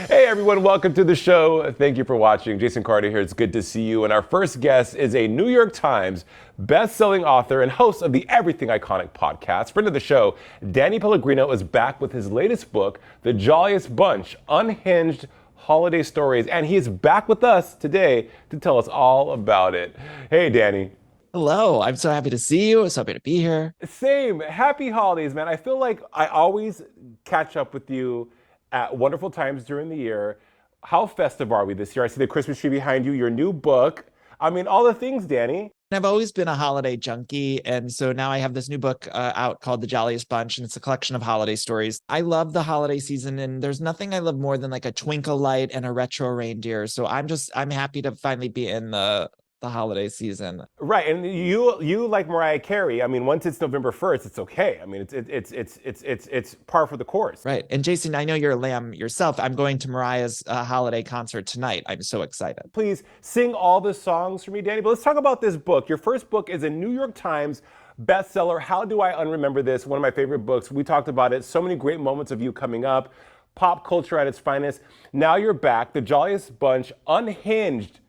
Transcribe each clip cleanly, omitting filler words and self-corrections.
Hey everyone, welcome to the show. Thank you for watching. Jason Carter here. It's good to see you. And our first guest is a New York Times best-selling author and host of the Everything Iconic podcast. Friend of the show, Danny Pellegrino is back with his latest book, The Jolliest Bunch, Unhinged Holiday Stories. And he is back with us today to tell us all about it. Hey, Danny. Hello, I'm so happy to see you. So happy to be here. Same. Happy holidays, man. I feel like I always catch up with you at wonderful times during the year. How festive are we this year? I see the Christmas tree behind you, your new book. I mean, all the things, Danny. I've always been a holiday junkie. And so now I have this new book out called The Jolliest Bunch, and it's a collection of holiday stories. I love the holiday season, and there's nothing I love more than like a twinkle light and a retro reindeer. So I'm happy to finally be in the holiday season. Right, and you like Mariah Carey. I mean, once it's November 1st, it's okay. I mean, it's par for the course. Right. And Jason, I know you're a lamb yourself. I'm going to Mariah's holiday concert tonight. I'm so excited. Please sing all the songs for me, Danny. But let's talk about this book. Your first book is a New York Times bestseller. How do I unremember this? One of my favorite books. We talked about it. So many great moments of you coming up. Pop culture at its finest. Now you're back. The Jolliest Bunch, unhinged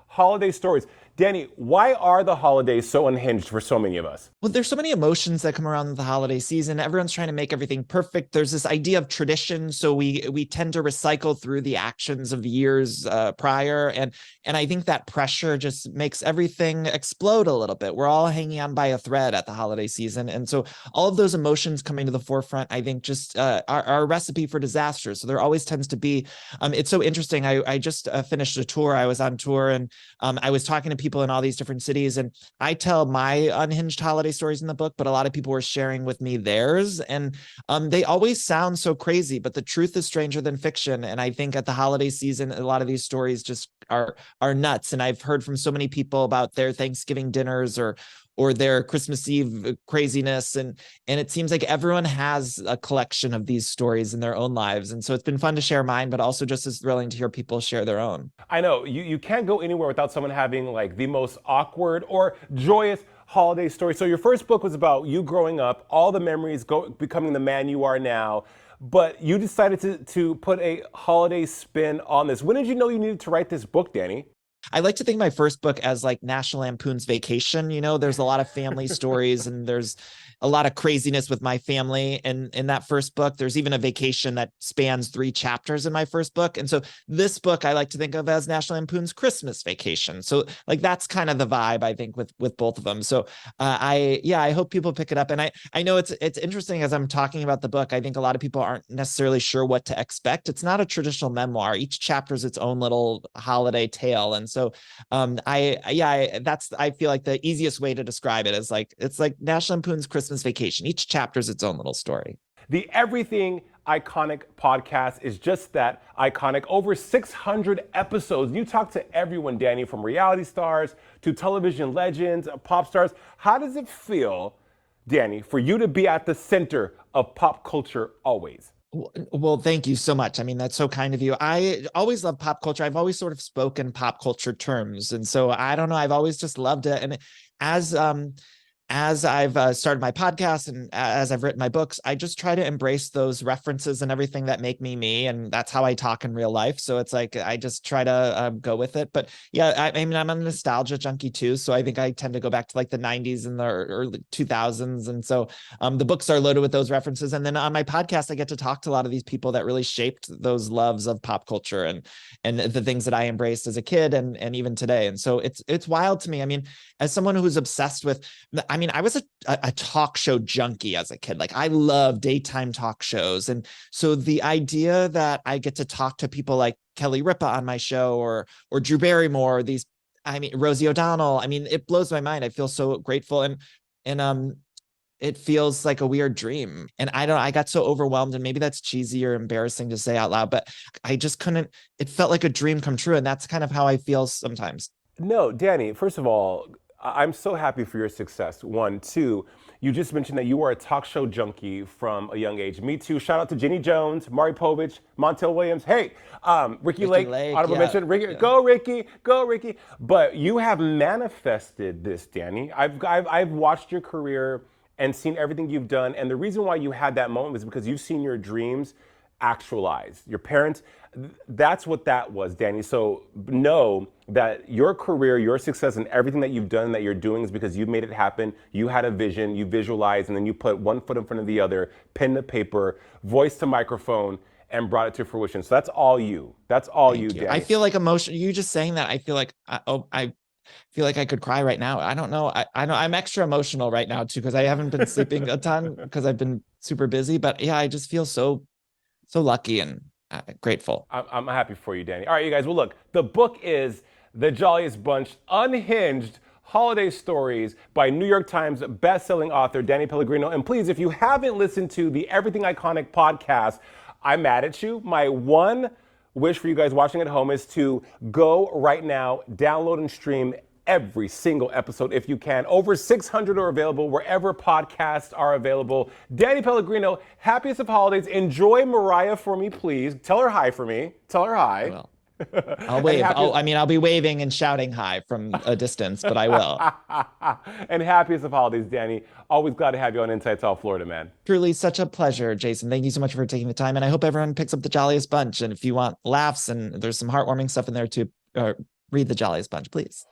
holiday stories. Danny, why are the holidays so unhinged for so many of us? Well, there's so many emotions that come around the holiday season. Everyone's trying to make everything perfect. There's this idea of tradition, so we tend to recycle through the actions of years prior, and I think that pressure just makes everything explode a little bit. We're all hanging on by a thread at the holiday season, and so all of those emotions coming to the forefront, I think, just are a recipe for disaster. So there always tends to be. It's so interesting. I just finished a tour. I was on tour, and I was talking to people in all these different cities, and I tell my unhinged holiday stories in the book, but a lot of people were sharing with me theirs, and they always sound so crazy, but the truth is stranger than fiction. And I think at the holiday season, a lot of these stories just are nuts. And I've heard from so many people about their Thanksgiving dinners or their Christmas Eve craziness. And it seems like everyone has a collection of these stories in their own lives. And so it's been fun to share mine, but also just as thrilling to hear people share their own. I know, you can't go anywhere without someone having like the most awkward or joyous holiday story. So your first book was about you growing up, all the memories, becoming the man you are now. But you decided to put a holiday spin on this. When did you know you needed to write this book, Danny? I like to think my first book as like National Lampoon's Vacation. You know, there's a lot of family stories, and there's a lot of craziness with my family. And in that first book, there's even a vacation that spans 3 chapters in my first book. And so this book I like to think of as National Lampoon's Christmas Vacation. So like that's kind of the vibe, I think, with both of them. So I hope people pick it up. And I know it's interesting as I'm talking about the book. I think a lot of people aren't necessarily sure what to expect. It's not a traditional memoir. Each chapter is its own little holiday tale. And so I feel like the easiest way to describe it is like it's like National Lampoon's Christmas Vacation. Each chapter is its own little story. The Everything Iconic podcast is just that, iconic. Over 600 episodes. You talk to everyone, Danny, from reality stars to television legends, pop stars. How does it feel, Danny, for you to be at the center of pop culture always? Well, thank you so much. I mean, that's so kind of you. I always love pop culture. I've always sort of spoken pop culture terms. And so I don't know, I've always just loved it. And as as I've started my podcast and as I've written my books, I just try to embrace those references and everything that make me me. And that's how I talk in real life. So it's like, I just try to go with it. But yeah, I mean, I'm a nostalgia junkie too. So I think I tend to go back to like the 90s and the early 2000s. And so the books are loaded with those references. And then on my podcast, I get to talk to a lot of these people that really shaped those loves of pop culture and the things that I embraced as a kid and even today. And so it's wild to me. I mean, as someone who's obsessed with, I mean, I was a talk show junkie as a kid. Like I love daytime talk shows. And so the idea that I get to talk to people like Kelly Ripa on my show or Drew Barrymore, I mean, Rosie O'Donnell, I mean, it blows my mind. I feel so grateful. And it feels like a weird dream. And I got so overwhelmed, and maybe that's cheesy or embarrassing to say out loud, but I just couldn't, it felt like a dream come true. And that's kind of how I feel sometimes. No, Danny, first of all, I'm so happy for your success. 1, 2, you just mentioned that you were a talk show junkie from a young age. Me too. Shout out to Jenny Jones, Maury Povich, Montel Williams. Hey, Ricky Lake, honorable mention. Ricky, yeah. Go Ricky, go Ricky. But you have manifested this, Danny. I've watched your career and seen everything you've done. And the reason why you had that moment was because you've seen your dreams actualized. Your parents, that's what that was, Danny. So know that your career, your success, and everything that you've done, that you're doing, is because you made it happen. You had a vision, you visualized, and then you put one foot in front of the other, pen to paper, voice to microphone, and brought it to fruition. So that's all you. That's all you, Thank you. Danny. I feel like emotion. You just saying that, I feel like I feel like I could cry right now. I don't know. I know I'm extra emotional right now too because I haven't been sleeping a ton because I've been super busy. But yeah, I just feel so lucky and grateful. I'm happy for you, Danny. All right, you guys. Well, look, the book is The Jolliest Bunch, Unhinged Holiday Stories by New York Times bestselling author Danny Pellegrino. And please, if you haven't listened to the Everything Iconic podcast, I'm mad at you. My one wish for you guys watching at home is to go right now, download and stream every single episode if you can. Over 600 are available wherever podcasts are available. Danny Pellegrino, happiest of holidays. Enjoy Mariah for me, please. Tell her hi for me. Tell her hi. Well, I'll wave. I'll be waving and shouting hi from a distance, but I will. And happiest of holidays, Danny. Always glad to have you on Inside South Florida, man. Truly such a pleasure, Jason. Thank you so much for taking the time. And I hope everyone picks up The Jolliest Bunch. And if you want laughs and there's some heartwarming stuff in there too, read The Jolliest Bunch, please.